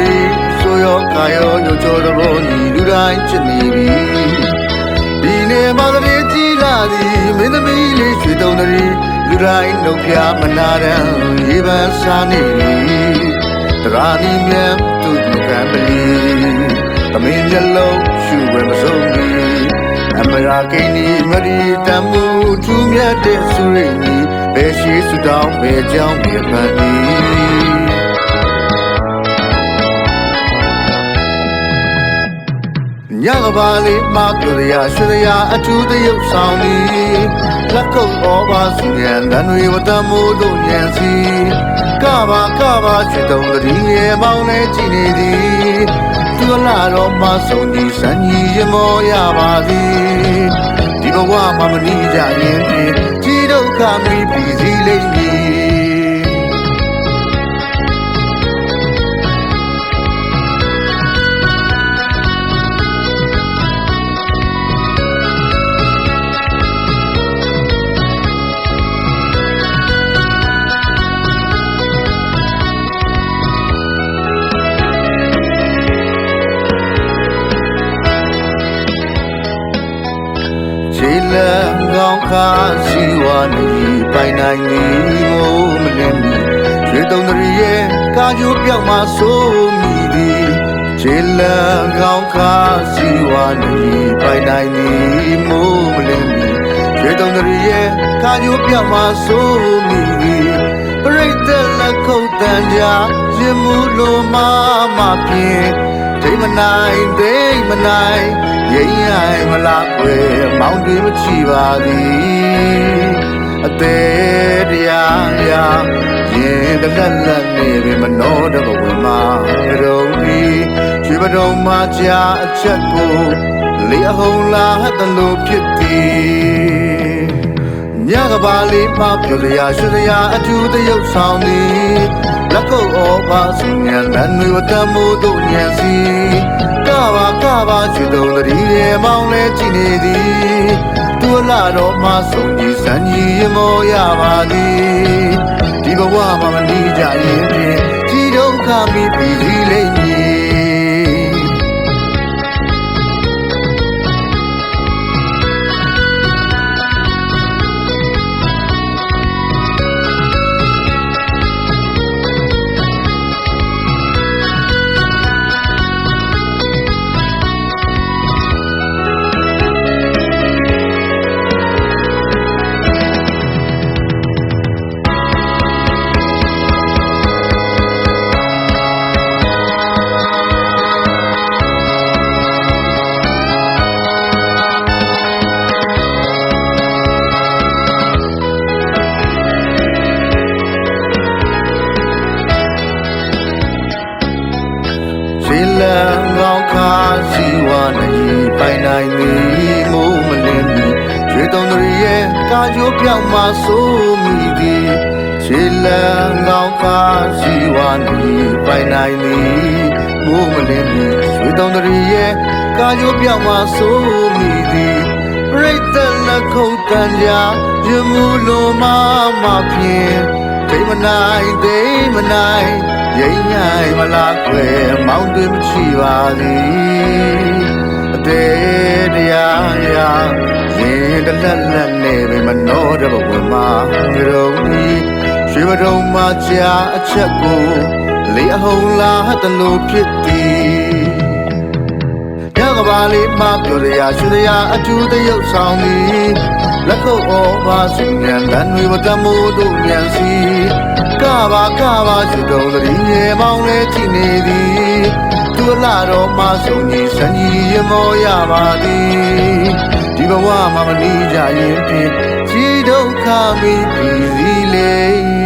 ရီဆိုရောကာရောညိုချိုတော်ဘောညီလူတိုင်းချစ်နေပြီဒီနေ့မသရေကြီးလာသည်မင်းသမီးလေးရွှေတုံရီလူတိုင်းနှုတ်ဖျားမနာတမ်းရေပန်းစားနေပြီတရာနီမြန်သူ့ကံပလီသမင်းမျက်လုံးရှူဝဲမဆုံးပြီအမရာကိနီမရီတမှုထူးမြတ်တဲ့ဆူရိနီဘယ်ရှိဆူတောင်းဘယ်ကြောင်းမြေမှန်သည်ညကပါလေးမပြောရရွှေရအထူးတရုပ်ဆောင်သည်လက်ကုပ်ဩဘာစုရန်တန်တွေဝတ္တမိုးတို့ညံစီကပါရွှေတုံးတည်းရဲ့မောင်းလဲကြည့်နေသည်သူလာတော့မဆုံးဒီစံကြီးရမောရပါသည်ဒီဘဝမှာမနီးကြရင်ဖြင့်ကြီးဒုက္ခမိပြီးစီလိမ့်မည်ခြေလမ်းကောင်းခါစီဝါနေပိုင်နိုင်နေမို့မလင်းမီရွှေတုံရီရဲ့ကာကျိုးပြောက်မှဆိုမိသည်ခြေလမ်းကောင်းခါစီဝါနေပိုင်နိုင်နေမို့မလင်းမီရွှေတုံရီရဲ့ကာကျိုးပြောက်မှဆိုမိသည်ပရိသတ်လက်ခုပ်တန်ကြရင်မူလိုမဖြင့်ဒိမနိုင်ရိမ့်ရိုင်မလားကွယ်မောင်းတွေမချီပါသည်အသေးတရားရာရင်တလက်နေပြီမနှောတဘဝင်မှာရုံပြီးရွှေပဒုံမှာကြာအချက်ကိုလေအဟုံလာတလို့ဖြစ်သည်ညကပါလေးမပြောရရွှေရအထူးတရုပ်ဆောင်သည်လက်ကုပ်ဩဘာစုညံလန်တွေဝတ္တမိုးတို့ညံစီကပါရွှေတုံတည်းရဲ့မောင်းလဲကြည့်နေသည်သူလာတော့မဆုံးကြီးစံကြီးရမောရပါသည်ဒီဘဝမှာမနီးကြရင်ဖြင့်ကြီးဒုက္ခမိပြီးစီလိမ့်မည်ခြေလမ်းကောင်းခါစီဝါနေပိုင်နိုင်နေမို့မလင်းမီရွှေတုံရီရဲ့ကာကျိုးပြောက်မှဆိုမိသည်ခြေလမ်းကောင်းခါစီဝါနေပိုင်နိုင်နေမို့မလင်းမီရွှေတုံရီရဲ့ကာကျိုးပြောက်မှဆိုမိသည်ပရိသတ်လက်ခုပ်တန်ကြရမှုလိုမဖြင့်ဒိမနိုင်ရိမ့်ရိုင်မလားကွယ်မောင်းတွေမချီပါသည်အသေးတရားရာရင်တလက်နေပြီမနှောတဘဝင်မှာရုံကြီးရွှေပဒုံမှာကြာအချက်ကိုလေအဟုံလာတလို့ဖြစ်သည်ညကပါလေးမပြောရရွှေရအထူးတရုပ်ဆောင်သည်လက်ခုပ်ဩဘာစုညံတန်တွေဝတ္တမိုးတို့ညံစီကပါရွှေတုံတည်းရဲ့မောင်းလဲကြည့်နေသည်သူလာတော့မဆုံးကြီးစံကြီးရမောရပါသည်ဒီဘဝမှာမနီးကြရင်ဖြင့်ကြီးဒုက္ခမိပြီးစီလေ